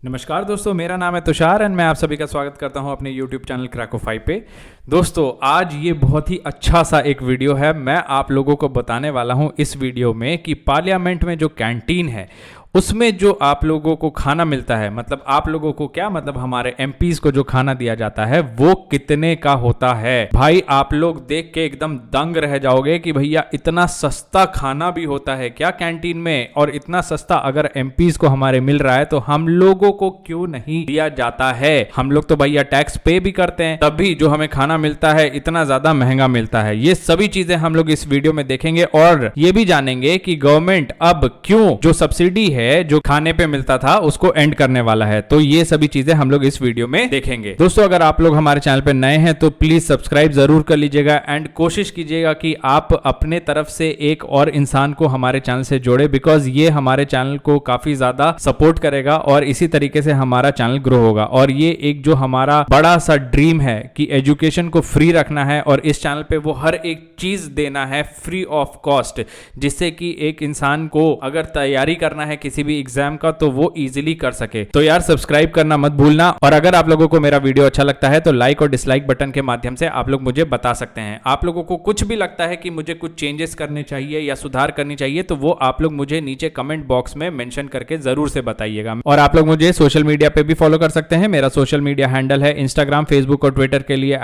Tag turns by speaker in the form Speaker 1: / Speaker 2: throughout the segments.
Speaker 1: नमस्कार दोस्तों, मेरा नाम है तुषार एंड मैं आप सभी का स्वागत करता हूं अपने YouTube चैनल क्रैको5 पे। दोस्तों, आज ये बहुत ही अच्छा सा एक वीडियो है। मैं आप लोगों को बताने वाला हूं इस वीडियो में कि पार्लियामेंट में जो कैंटीन है उसमें जो आप लोगों को खाना मिलता है, मतलब आप लोगों को क्या मतलब हमारे एमपीज को जो खाना दिया जाता है वो कितने का होता है। भाई आप लोग देख के एकदम दंग रह जाओगे कि भैया इतना सस्ता खाना भी होता है क्या कैंटीन में, और इतना सस्ता अगर एमपीज को हमारे मिल रहा है तो हम लोगों को क्यों नहीं दिया जाता है। हम लोग तो भैया टैक्स पे भी करते हैं, तब भी जो हमें खाना मिलता है इतना ज्यादा महंगा मिलता है। ये सभी चीजें हम लोग इस वीडियो में देखेंगे और ये भी जानेंगे कि गवर्नमेंट अब क्यों जो सब्सिडी है जो खाने पे मिलता था उसको एंड करने वाला है। तो ये सभी चीजें हम लोग इस वीडियो में देखेंगे। दोस्तों, अगर आप लोग हमारे चैनल पे नए हैं तो प्लीज सब्सक्राइब जरूर कर लीजिएगा एंड कोशिश कीजिएगा कि आप अपने तरफ से एक और इंसान को हमारे चैनल से जोड़े, बिकॉज ये हमारे चैनल को काफी ज्यादा सपोर्ट करेगा और इसी तरीके से हमारा चैनल ग्रो होगा। और ये एक जो हमारा बड़ा सा ड्रीम है कि एजुकेशन को फ्री रखना है और इस चैनल पे वो हर एक चीज देना है फ्री ऑफ कॉस्ट, जिससे कि एक इंसान को अगर तैयारी करना है किसी भी एग्जाम का तो वो इजीली कर सके। तो यार सब्सक्राइब करना मत भूलना, और अगर आप लोगों को मेरा वीडियो अच्छा लगता है तो लाइक और डिसलाइक बटन के माध्यम से आप लोग मुझे बता सकते हैं। आप लोगों को कुछ भी लगता है कि मुझे कुछ चेंजेस करने चाहिए या सुधार करनी चाहिए तो वो आप लोग मुझे नीचे कमेंट बॉक्स में मेंशन करके जरूर से बताइएगा। और आप लोग मुझे सोशल मीडिया पे भी फॉलो कर सकते हैं। मेरा सोशल मीडिया हैंडल है इंस्टाग्राम, फेसबुक और ट्विटर के लिए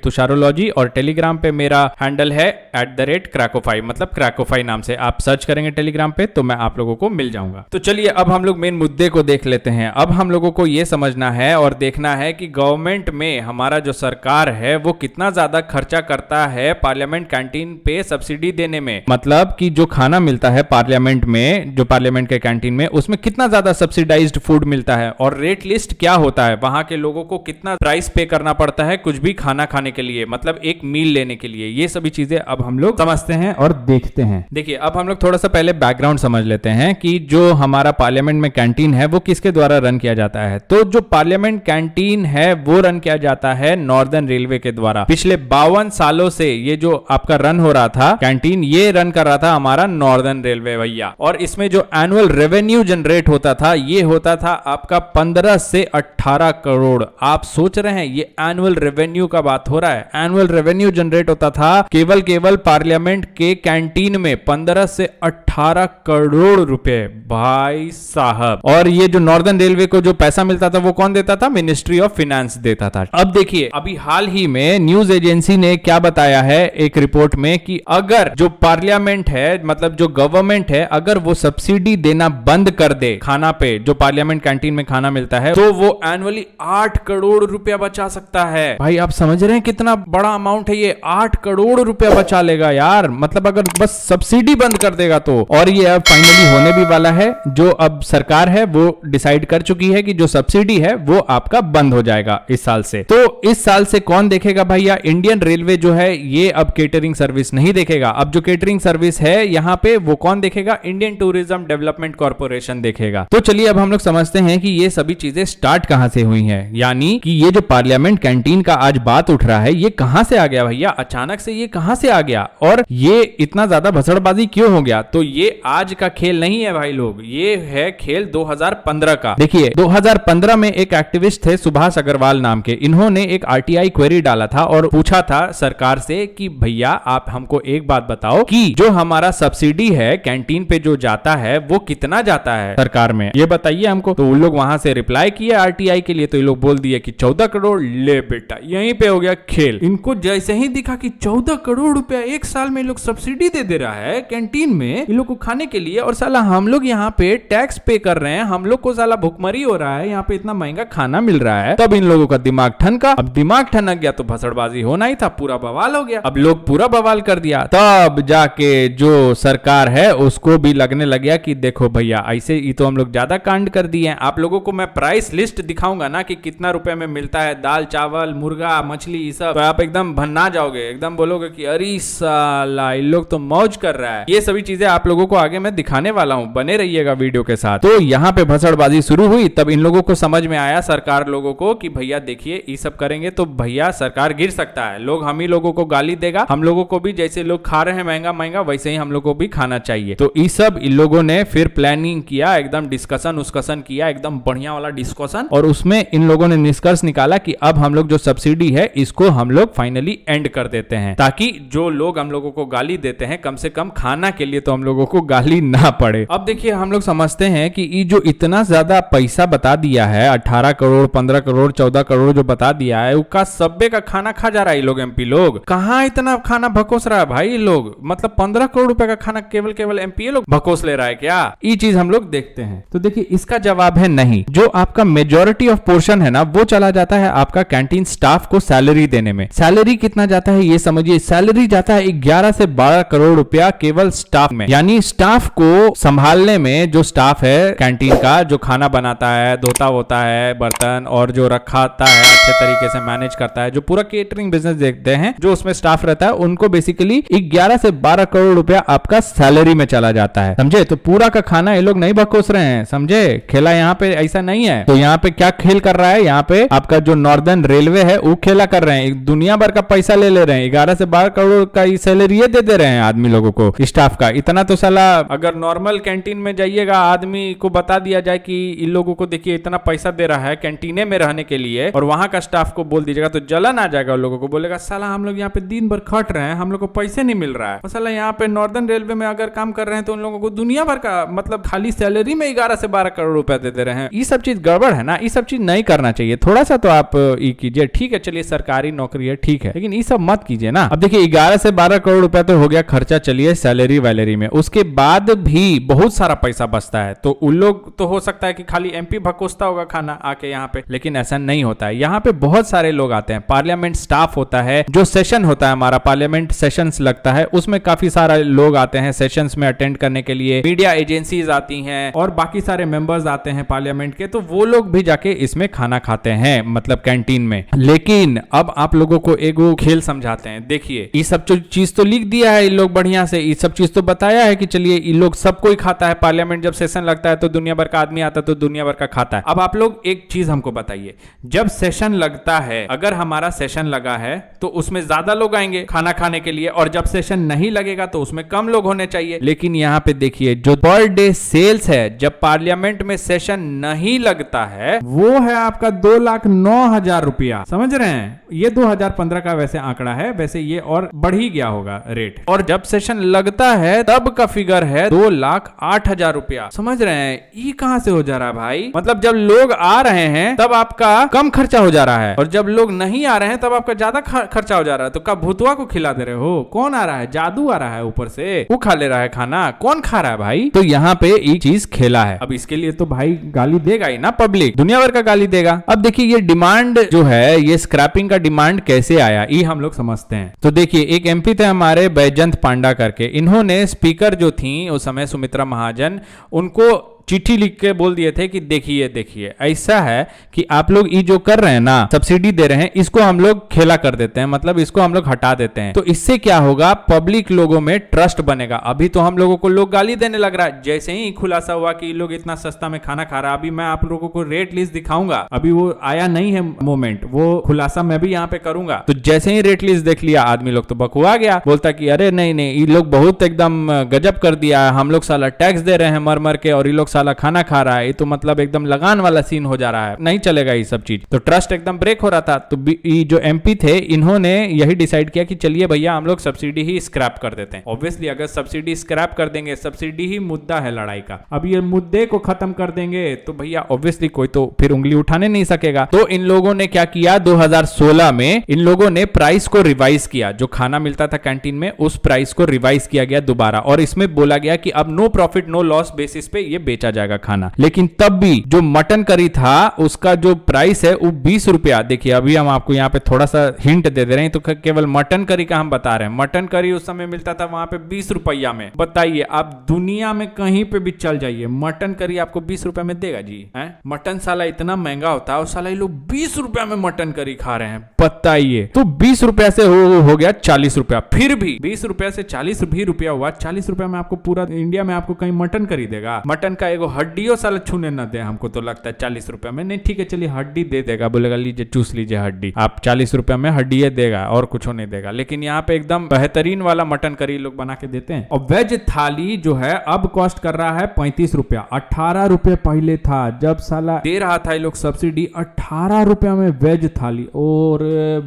Speaker 1: @तुषारोलॉजी, और टेलीग्राम पे मेरा हैंडल है @क्रैको5, मतलब क्रैको5 नाम से आप सर्च करेंगे टेलीग्राम पे तो मैं आप लोगों को मिल जाऊंगा। तो चलिए अब हम लोग मेन मुद्दे को देख लेते हैं। अब हम लोगों को यह समझना है और देखना है कि गवर्नमेंट में हमारा जो सरकार है वो कितना ज्यादा खर्चा करता है पार्लियामेंट कैंटीन पे सब्सिडी देने में। मतलब कि जो खाना मिलता है पार्लियामेंट में, जो पार्लियामेंट के कैंटीन में, उसमें कितना ज्यादा सब्सिडाइज्ड फूड मिलता है और रेट लिस्ट क्या होता है, वहां के लोगों को कितना प्राइस पे करना पड़ता है कुछ भी खाना खाने के लिए, मतलब एक मील लेने के लिए। ये सभी चीजें अब हम लोग समझते हैं और देखते हैं। देखिए, अब हम लोग थोड़ा सा पहले बैकग्राउंड समझ लेते हैं कि जो हमारा पार्लियामेंट में कैंटीन है वो किसके द्वारा रन किया जाता है। तो जो पार्लियामेंट कैंटीन है वो रन किया जाता है नॉर्दर्न रेलवे के द्वारा। पिछले 52 सालों से ये जो आपका रन हो रहा था कैंटीन, ये रन कर रहा था हमारा नॉर्दर्न रेलवे भैया। और इसमें जो एनुअल रेवेन्यू जनरेट होता था ये होता था आपका 15 से 18 करोड़। आप सोच रहे हैं ये एनुअल रेवेन्यू का बात हो रहा है। एनुअल रेवेन्यू जनरेट होता था केवल पार्लियामेंट के कैंटीन में 15 से 18 करोड़ रुपए भाई साहब। और ये जो नॉर्दर्न रेलवे को जो पैसा मिलता था वो कौन देता था? मिनिस्ट्री ऑफ फाइनेंस देता था। अब देखिए, अभी हाल ही में न्यूज एजेंसी ने क्या बताया है एक रिपोर्ट में कि अगर जो पार्लियामेंट है, मतलब जो गवर्नमेंट है, अगर वो सब्सिडी देना बंद कर दे खाना पे, जो पार्लियामेंट कैंटीन में खाना मिलता है, तो वो एनुअली 8 करोड़ रुपया बचा सकता है। भाई आप समझ रहे हैं कितना बड़ा अमाउंट है ये? 8 करोड़ रुपया बचा लेगा यार, मतलब अगर बस सब्सिडी बंद कर देगा तो। और ये अब फाइनली होने भी वाला है। जो अब सरकार है वो डिसाइड कर चुकी है कि जो सब्सिडी है वो आपका बंद हो जाएगा इस साल से। तो इस साल से कौन देखेगा भैया? इंडियन रेलवे जो है ये अब केटरिंग सर्विस नहीं देखेगा। अब जो केटरिंग सर्विस है यहाँ पे वो कौन देखेगा? इंडियन टूरिज्म डेवलपमेंट कॉर्पोरेशन देखेगा। तो चलिए अब हम लोग समझते हैं कि ये सभी चीजें स्टार्ट कहां से हुई हैं, यानी कि ये जो पार्लियामेंट कैंटीन का आज बात उठ रहा है ये कहां से आ गया भैया? अचानक से ये कहां से आ गया और ये इतना ज्यादा भसड़बाजी क्यों हो गया? तो ये आज का खेल नहीं है भाई लोग, ये है खेल 2015 का। देखिए 2015 में एक एक्टिविस्ट थे सुभाष अग्रवाल नाम के, इन्होंने एक आरटीआई क्वेरी डाला था और पूछा था सरकार से कि भैया आप हमको एक बात बताओ कि जो हमारा सब्सिडी है कैंटीन पे जो जाता है वो कितना जाता है सरकार में, ये बताइए हमको। तो उन लोग वहां से रिप्लाई किए आरटीआई के लिए, तो ये लोग बोल दिए कि 14 करोड़। ले बेटा, यहीं पे हो गया खेल। इनको जैसे ही दिखा कि 14 करोड़ रुपया एक साल में लोग सब्सिडी दे रहा है कैंटीन में इन लोग को खाने के लिए, और साला हम लोग यहाँ पे टैक्स पे कर रहे हैं, हम लोग को साला भुखमरी हो रहा है, यहाँ पे इतना महंगा खाना मिल रहा है। तब इन लोगों का दिमाग ठनका। अब दिमाग ठनक गया तो भसड़बाजी होना ही था, पूरा बवाल हो गया। अब लोग पूरा बवाल कर दिया, तब जाके जो सरकार है उसको भी लगने लग गया कि देखो भैया ऐसे ही तो हम लोग ज्यादा कांड कर दिए हैं। आप लोगों को मैं प्राइस लिस्ट दिखाऊंगा ना कि कितना रुपए में मिलता है दाल चावल मुर्गा मछली ये सब, तो आप एकदम भन्ना जाओगे, एकदम बोलोगे कि अरे साला इन लोग तो मौज कर रहा है। ये सभी चीजें आप लोगों को आगे मैं दिखाने वाला हूँ, बने रहिए रहिएगा वीडियो के साथ। तो यहाँ पे भसड़बाजी शुरू हुई, तब इन लोगों को समझ में आया, सरकार लोगों को, कि भैया देखिए ये सब करेंगे तो भैया सरकार गिर सकता है, लोग हम ही लोगों को गाली देगा, हम लोगों को भी जैसे लोग खा रहे हैं महंगा महंगा वैसे ही हम लोगों को भी खाना चाहिए। तो ये सब इन लोगों ने फिर प्लानिंग किया, एकदम डिस्कशन उस्कशन किया, एकदम बढ़िया वाला डिस्कशन, और उसमें इन लोगों ने निष्कर्ष निकाला कि अब हम लोग जो सब्सिडी है इसको हम लोग फाइनली एंड कर देते हैं, ताकि जो लोग हम लोगों को गाली देते हैं कम से कम खाना के लिए तो हम लोगों को गाली ना पड़े। अब देखिए हम लोग समझते हैं कि ये जो इतना ज्यादा पैसा बता दिया है, 18 करोड़ 15 करोड़ 14 करोड़ जो बता दिया है, उसका सब्बे का खाना खा जा रहा है ये लोग, एमपी लोग। कहां इतना खाना भकोस रहा है भाई लोग, मतलब 15 करोड़ रुपए का खाना केवल एमपी लोग भकोस ले रहा है क्या? ये चीज हम लोग देखते हैं। तो देखिए इसका जवाब है नहीं। जो आपका मेजॉरिटी ऑफ पोर्शन है ना, वो चला जाता है आपका कैंटीन स्टाफ को सैलरी देने में। सैलरी कितना जाता है ये समझिए, सैलरी जाता है 11 से 12 करोड़ रुपया केवल स्टाफ में। यानी स्टाफ को संभालने में, जो स्टाफ है कैंटीन का, जो खाना बनाता है, धोता होता है बर्तन, और जो रखाता है अच्छे तरीके से मैनेज करता है, जो पूरा केटरिंग बिजनेस देखते हैं, जो उसमें स्टाफ रहता है, उनको बेसिकली 11 से 12 करोड़ रुपया आपका सैलरी में चला जाता है, समझे? तो पूरा का खाना ये लोग नहीं भकोस रहे हैं, समझे? खेला यहाँ पे ऐसा नहीं है। तो यहाँ पे क्या खेल कर रहा है, यहाँ पे आपका जो नॉर्दर्न रेलवे है वो खेला कर रहे हैं, दुनिया भर का पैसा ले ले रहे हैं, 11 से 12 करोड़ का सैलरी ये दे रहे हैं आदमी लोगों को, स्टाफ का। इतना तो साला अगर नॉर्मल कैंटीन में जाइएगा, आदमी को बता दिया जाए कि इन लोगों को देखिए इतना पैसा दे रहा है कैंटीने में रहने के लिए, और वहां का स्टाफ को बोल दीजिएगा तो जलन आ जाएगा, उन लोगों को बोलेगा साला हम लोग यहाँ पे दिन भर खट रहे हैं, हम लोग को पैसे नहीं मिल रहा है। साला यहाँ पे नॉर्दर्न रेलवे में अगर काम कर रहे हैं तो उन लोगों को दुनिया भर का, मतलब खाली सैलरी में 11 से 12 करोड़ रुपए दे रहे हैं। ये सब चीज गड़बड़ है ना, ये सब चीज नहीं करना चाहिए। थोड़ा सा तो आप ये कीजिए, ठीक है चलिए सरकारी नौकरी है ठीक है, लेकिन ये सब मत कीजिए ना। अब देखिए 11 से 12 करोड़ रुपए तो हो गया खर्चा, चलिए सैलरी वैलरी में, उसके बाद भी बहुत सारा पैसा बचता है। तो उन लोग तो हो सकता है कि खाली एमपी भकोसता होगा खाना आके यहाँ पे, लेकिन ऐसा नहीं होता है। यहाँ पे बहुत सारे लोग आते हैं, पार्लियामेंट स्टाफ होता है, जो सेशन होता है हमारा पार्लियामेंट सेशंस लगता है, उसमें काफी सारे लोग आते हैं सेशंस में अटेंड करने के लिए, मीडिया एजेंसीज आती हैं और बाकी सारे मेंबर्स आते हैं पार्लियामेंट के, तो वो लोग भी जाके इसमें खाना खाते हैं, मतलब कैंटीन में। लेकिन अब आप लोगों को एक वो खेल समझाते हैं। देखिए ये सब चीज तो लिख दिया है इन लोग बढ़िया से, ये सब चीज तो बताया है कि चलिए इन लोग सब कोई खाता है, पार्लियामेंट जब सेशन लगता है तो दुनिया भर का आदमी आता है, तो दुनिया भर का खाता है। अब आप लोग एक चीज हमको बताइए, जब सेशन लगता है, अगर हमारा सेशन लगा है तो उसमें ज्यादा लोग आएंगे खाना खाने के लिए, और जब सेशन नहीं लगेगा तो उसमें कम लोग होने चाहिए। लेकिन यहाँ पे देखिए जो पर डे सेल्स है, जब पार्लियामेंट में सेशन नहीं लगता है, वो है आपका 2,09,000 रुपया, समझ रहे हैं? ये 2015 का वैसे आंकड़ा है, वैसे ये और बढ़ ही गया होगा रेट। और जब सेशन लगता है तब का फिगर है 2,08,000 रुपया, समझ रहे हैं? ये कहां से हो जा रहा है भाई? मतलब जब लोग आ रहे हैं तब आपका कम खर्चा हो जा रहा है, और जब लोग नहीं आ रहे हैं तब आपका ज्यादा खर्चा हो जा रहा है। तो कब भूतवा को खिला दे रहे हो? कौन आ रहा है? जादू आ रहा है ऊपर से, वो खा ले रहा है खाना? कौन खा रहा है भाई? तो यहाँ पे एक चीज खेला है। अब इसके लिए तो भाई गाली देगा ही ना, पब्लिक दुनिया भर का गाली देगा। अब देखिए ये डिमांड जो है, ये स्क्रैपिंग का डिमांड कैसे आया, ये हम लोग समझते हैं। तो देखिए एक एमपी थे हमारे बैजंत पांडा करके, इन्होंने स्पीकर जो थी उस समय सुमित्रा महाजन, उनको चिट्ठी लिख के बोल दिए थे कि देखिए ऐसा है कि आप लोग ये जो कर रहे हैं ना, सब्सिडी दे रहे हैं, इसको हम लोग खेला कर देते हैं, मतलब इसको हम लोग हटा देते हैं। तो इससे क्या होगा, पब्लिक लोगों में ट्रस्ट बनेगा। अभी तो हम लोगों को लोग गाली देने लग रहा है, जैसे ही खुलासा हुआ कि लोग इतना सस्ता में खाना खा रहा है। अभी मैं आप लोगों को रेट लिस्ट दिखाऊंगा, अभी वो आया नहीं है मोमेंट, वो खुलासा मैं भी यहाँ पे करूंगा। तो जैसे ही रेट लिस्ट देख लिया आदमी लोग तो बकुआ गया, बोलता कि अरे नहीं ये लोग बहुत एकदम गजब कर दिया है, हम लोग साला टैक्स दे रहे हैं मर मर के, और ये लोग साला खाना खा रहा है, ये तो मतलब एकदम लगान वाला सीन हो जा रहा है, नहीं चलेगा ये सब चीज। तो ट्रस्ट एकदम ब्रेक हो रहा था। तो ये जो एमपी थे इन्होंने यही डिसाइड किया कि चलिए भैया हम लोग सब्सिडी ही स्क्रैप कर देते हैं। ऑब्वियसली अगर सब्सिडी स्क्रैप कर देंगे, सब्सिडी ही मुद्दा है लड़ाई का, अब ये मुद्दे को खत्म कर देंगे तो भैया ऑब्वियसली कोई तो फिर उंगली उठाने नहीं सकेगा। तो इन लोगों ने क्या किया, 2016 में इन लोगों ने प्राइस को रिवाइज किया, जो खाना मिलता था कैंटीन में उस प्राइस को रिवाइज किया गया दोबारा, और इसमें बोला गया कि अब no profit no loss basis पे ये बेचा जाएगा खाना। लेकिन तब भी जो मटन करी था उसका जो प्राइस है वो 20 रुपया। देखिए अभी हम आपको यहाँ पे थोड़ा सा हिंट दे दे रहे हैं, तो केवल मटन करी का हम बता रहे हैं। मटन करी उस समय मिलता था वहां पे 20 रुपया में। बताइए आप दुनिया में कहीं पे भी चल जाइए, मटन करी आपको 20 रुपया में देगा जी? है मटन साला इतना महंगा होता है और साला ये लोग 20 रुपया में मटन करी खा रहे हैं, बताइए। तो 20 रुपया से हो गया 40 रुपया, फिर भी 20 रुपया से 40 भी रुपया हुआ, 40 रुपया में आपको पूरा इंडिया में आपको कहीं मटन करी देगा? मटन का एगो हड्डियों साला छूने न दे हमको, तो लगता है 40 रुपए में। नहीं ठीक है चलिए हड्डी दे देगा, बोलेगा लीजिए चूस लीजिए हड्डी, आप 40 रुपए में हड्डी देगा और कुछ नहीं देगा। लेकिन यहाँ पे एकदम बेहतरीन वाला मटन करी लोग बना के देते हैं। और वेज थाली जो है अब कॉस्ट कर रहा है 35 रुपया, 18 रुपए पहले था जब साला दे रहा था ये लोग सब्सिडी, 18 रुपया में वेज थाली। और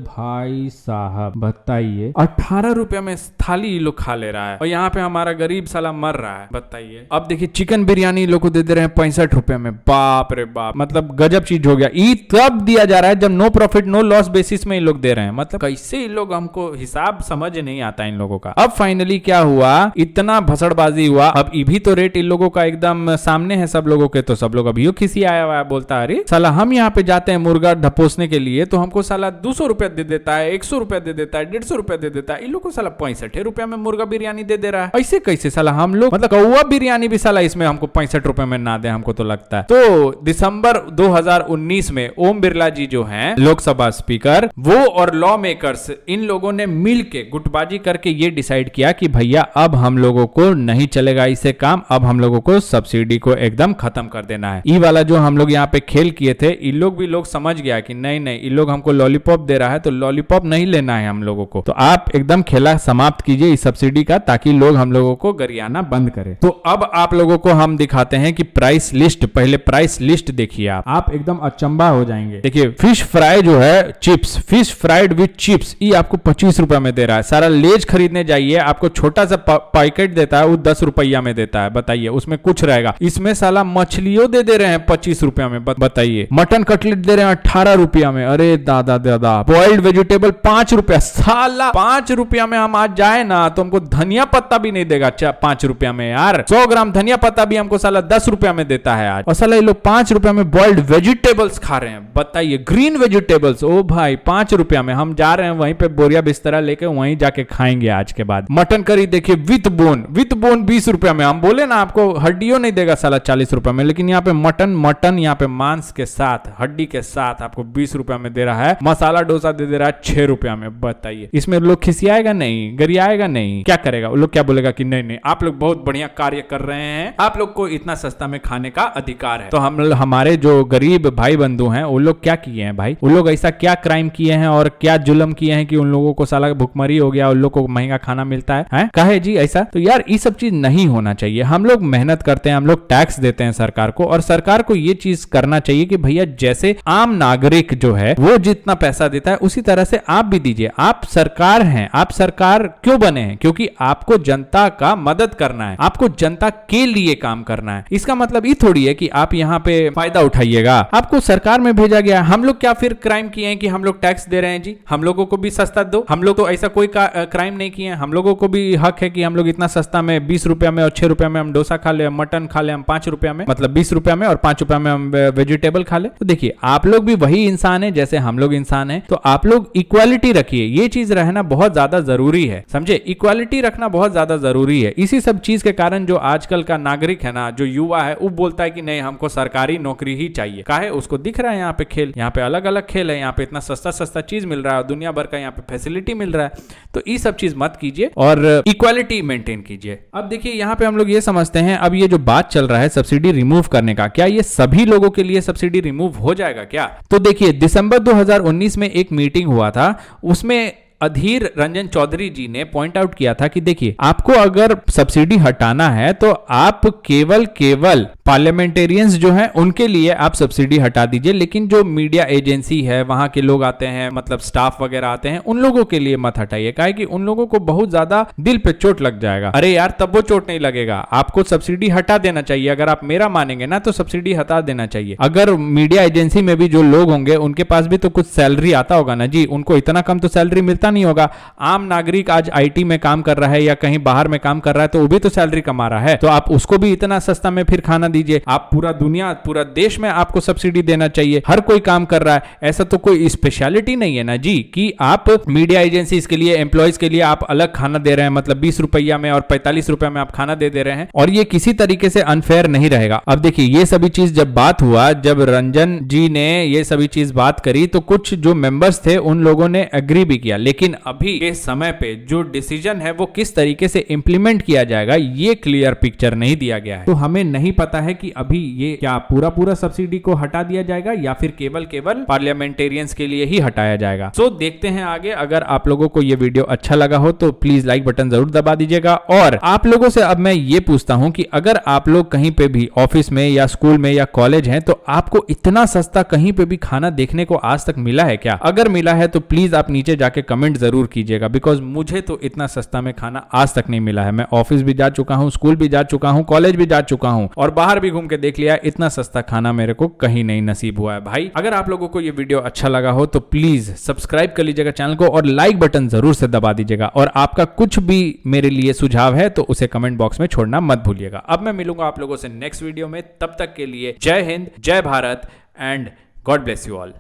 Speaker 1: भाई साहब बताइए 18 रुपया में थाली ये लोग खा ले रहा है और यहाँ पे हमारा गरीब साला मर रहा है, बताइए। अब देखिए चिकन बिरयानी लोग को दे रहे हैं 65 रुपए में, बाप रे बाप, मतलब गजब चीज हो गया। ईद तब दिया जा रहा है जब no profit no loss basis में ये लोग दे रहे हैं, मतलब कैसे ये लोग, हमको हिसाब समझ नहीं आता इन लोगों का। अब फाइनली क्या हुआ, इतना भसड़बाजी हुआ, अब भी तो रेट इन लोगों का एकदम सामने है सब लोगों के, तो सब लोग अभी खिसी आया हुआ है, बोलता अरे साला हम यहाँ पे जाते हैं मुर्गा ढपोसने के लिए तो हमको साला 200 रुपया दे देता है, 100 रुपया दे देता है, 150 रुपया दे देता है, इन लोग को साला 65 रुपया में मुर्गा बिरयानी दे रहा है। ऐसे कैसे साला हम लोग, मतलब कौवा बिरयानी भी साला इसमें हमको 65 रुपए में ना दे, हमको तो लगता है। तो दिसंबर 2019 में ओम बिरला जी जो हैं लोकसभा स्पीकर, वो और लॉ मेकर्स, इन लोगों ने मिल के गुटबाजी करके ये डिसाइड किया कि भैया अब हम लोगों को नहीं चलेगा इससे काम, अब हम लोगों को सब्सिडी को एकदम खत्म कर देना है। ई वाला जो हम लोग यहाँ पे खेल किए थे, इन लोग भी लोग समझ गया कि नहीं नहीं इन लोग हमको लॉलीपॉप दे रहा है तो लॉलीपॉप नहीं लेना है हम लोगों को, तो आप एकदम खेला समाप्त कीजिए इस सब्सिडी का, ताकि लोग हम लोगों को गरियाना बंद करें। तो अब आप लोगों को हम दिखाते हैं कि प्राइस लिस्ट, पहले प्राइस लिस्ट देखिए आप एकदम अचंबा हो जाएंगे। देखिए फिश फ्राई जो है chips, fish fried with chips, ये आपको 25 रुपए में दे रहा है। सारा लेज खरीदने जाइए आपको छोटा सा पैकेट देता है, वो 10 रुपया में देता है, बताइए उसमें कुछ रहेगा। इसमें साला मछलियों दे रहे हैं 25 रुपया में, बताइए। मटन कटलेट दे रहे हैं 18 रुपया में, अरे दादा दादा। बॉइल्ड वेजिटेबल 5 रुपया, साला 5 रुपया में हम आज जाए ना तो हमको धनिया पत्ता भी नहीं देगा 5 रुपया में यार। 100 ग्राम धनिया पत्ता भी हमको साला 10 रुपया में देता है आज, और साला ये लोग 5 रुपया में बॉइल्ड वेजिटेबल्स खा रहे हैं, बताइए। ग्रीन वेजिटेबल्स, ओ भाई 5 रुपया में हम जा रहे हैं वहीं पे बोरिया बिस्तरा लेके वहीं जाके खाएंगे आज के बाद। मटन करी देखिए विथ बोन 20 रुपया में, हम बोले ना आपको हड्डियों नहीं देगा साला 40 रुपया में, लेकिन यहाँ पे मटन यहाँ पे मांस के साथ हड्डी के साथ आपको 20 रुपया में दे रहा है। मसाला डोसा दे रहा है 6 रुपया में, बताइए। इसमें लोग खिसियाएगा नहीं, गरियाएगा नहीं, क्या करेगा वो लोग, क्या बोलेगा कि नहीं नहीं आप लोग बहुत बढ़िया कार्य कर रहे हैं, आप लोग को इतना सस्ता में खाने का अधिकार है। तो हमारे जो गरीब भाई बंधु हैं वो लोग क्या किए हैं भाई, वो लोग ऐसा क्या क्राइम किए हैं और क्या जुल्म किए हैं कि उन लोगों को साला भुखमरी हो गया, उन लोग को महंगा खाना मिलता है काहे जी ऐसा। तो यार ये सब चीज नहीं होना चाहिए। हम लोग मेहनत करते हैं, हम लोग टैक्स देते हैं सरकार को, और सरकार को ये चीज करना चाहिए कि भैया जैसे आम नागरिक जो है वो जितना पैसा देता है उसी तरह से आप भी दीजिए। आप सरकार हैं, आप सरकार क्यों बने हैं, क्योंकि आपको जनता का मदद करना है, आपको जनता के लिए काम करना है। इसका मतलब ये थोड़ी है कि आप यहाँ पे फायदा उठाइएगा, आपको सरकार में भेजा गया। हम लोग क्या फिर क्राइम किए हैं कि हम लोग टैक्स दे रहे हैं जी, हम लोगों को भी सस्ता दो। हम लोग तो ऐसा कोई क्राइम नहीं किए हैं, हम लोगों को भी हक है कि हम लोग इतना सस्ता में 20 रुपया में और 6 रुपया में हम डोसा खा ले, मटन खा ले हम 5 रुपया में, मतलब 20 रुपया में और 5 रुपया में हम वेजिटेबल खा ले। तो देखिए आप लोग भी वही इंसान है जैसे हम लोग इंसान है, तो आप लोग इक्वालिटी रखिए, ये चीज रहना बहुत ज्यादा जरूरी है, समझे। इक्वालिटी रखना बहुत ज्यादा जरूरी है। इसी सब चीज के कारण जो आजकल का नागरिक है ना, जो युवा है, वो बोलता है कि नहीं हमको सरकारी नौकरी ही चाहिए। काहे, उसको दिख रहा है यहाँ पे खेल, यहाँ पे अलग अलग खेल है, यहाँ पे इतना सस्ता सस्ता चीज मिल रहा है, दुनिया भर का यहाँ पे फैसिलिटी मिल रहा है। तो ये सब चीज मत कीजिए और इक्वालिटी मेंटेन कीजिए। अब देखिए यहाँ पे हम लोग ये समझते हैं, अब ये जो बात चल रहा है सब्सिडी रिमूव करने का, क्या ये सभी लोगों के लिए सब्सिडी रिमूव हो जाएगा क्या? तो देखिए दिसंबर 2019 में एक मीटिंग हुआ था, उसमें अधीर रंजन चौधरी जी ने पॉइंट आउट किया था कि देखिए आपको अगर सब्सिडी हटाना है तो आप केवल पार्लियामेंटेरियंस जो हैं उनके लिए आप सब्सिडी हटा दीजिए, लेकिन जो मीडिया एजेंसी है, वहां के लोग आते हैं, मतलब स्टाफ वगैरह आते हैं, उन लोगों के लिए मत हटाइए। काहे कि उन लोगों को बहुत ज्यादा दिल पे चोट लग जाएगा। अरे यार तब वो चोट नहीं लगेगा, आपको सब्सिडी हटा देना चाहिए। अगर आप मेरा मानेंगे ना तो सब्सिडी हटा देना चाहिए। अगर मीडिया एजेंसी में भी जो लोग होंगे उनके पास भी तो कुछ सैलरी आता होगा ना जी, उनको इतना कम तो सैलरी मिलता नहीं होगा। आम नागरिक आज आईटी में काम कर रहा है या कहीं बाहर में काम कर रहा है तो वो भी तो सैलरी कमा रहा है, तो आप उसको भी इतना सस्ता में फिर खाना दीजिए। आप पूरा देश में आपको सब्सिडी देना चाहिए, हर कोई काम कर रहा है, ऐसा तो कोई स्पेशलिटी नहीं है ना जी कि आप मीडिया एजेंसीज के लिए, एम्प्लॉयज के लिए आप अलग खाना दे रहे हैं, मतलब 20 रुपया में और 45 रुपया में आप खाना दे रहे हैं, और ये किसी तरीके से अनफेयर नहीं रहेगा। अब देखिए ये सभी चीज जब बात हुआ, जब रंजन जी ने ये सभी चीज बात करी तो कुछ जो मेंबर्स थे उन लोगों ने एग्री भी किया, लेकिन अभी के समय पे जो डिसीजन है वो किस तरीके से इंप्लीमेंट किया जाएगा ये क्लियर पिक्चर नहीं दिया गया है। तो हमें नहीं पता है कि अभी ये क्या पूरा सब्सिडी को हटा दिया जाएगा या फिर केवल पार्लियामेंटेरियंस के लिए ही हटाया जाएगा। सो देखते हैं आगे। अगर आप लोगों को ये वीडियो अच्छा लगा हो तो प्लीज लाइक बटन जरूर दबा दीजिएगा। और आप लोगों से अब मैं ये पूछता हूं कि अगर आप लोग कहीं पे भी ऑफिस में या स्कूल में या कॉलेज हैं तो आपको इतना सस्ता कहीं पे भी खाना देखने को आज तक मिला है क्या? अगर मिला है तो प्लीज आप नीचे जाके कमेंट जरूर कीजिएगा, बिकॉज मुझे तो इतना सस्ता में खाना आज तक नहीं मिला है। मैं ऑफिस भी जा चुका हूं, स्कूल भी जा चुका हूं, कॉलेज भी जा चुका हूं और बाहर भी घूम के देख लिया, इतना सस्ता खाना मेरे को कहीं नहीं नसीब हुआ है भाई। अगर आप लोगों को ये वीडियो अच्छा लगा हो तो प्लीज सब्सक्राइब कर लीजिएगा चैनल को और लाइक बटन जरूर से दबा दीजिएगा। और आपका कुछ भी मेरे लिए सुझाव है तो उसे कमेंट बॉक्स में छोड़ना मत भूलिएगा। अब मैं मिलूंगा आप लोगों से नेक्स्ट वीडियो में, तब तक के लिए जय हिंद, जय Bharat and God bless you all.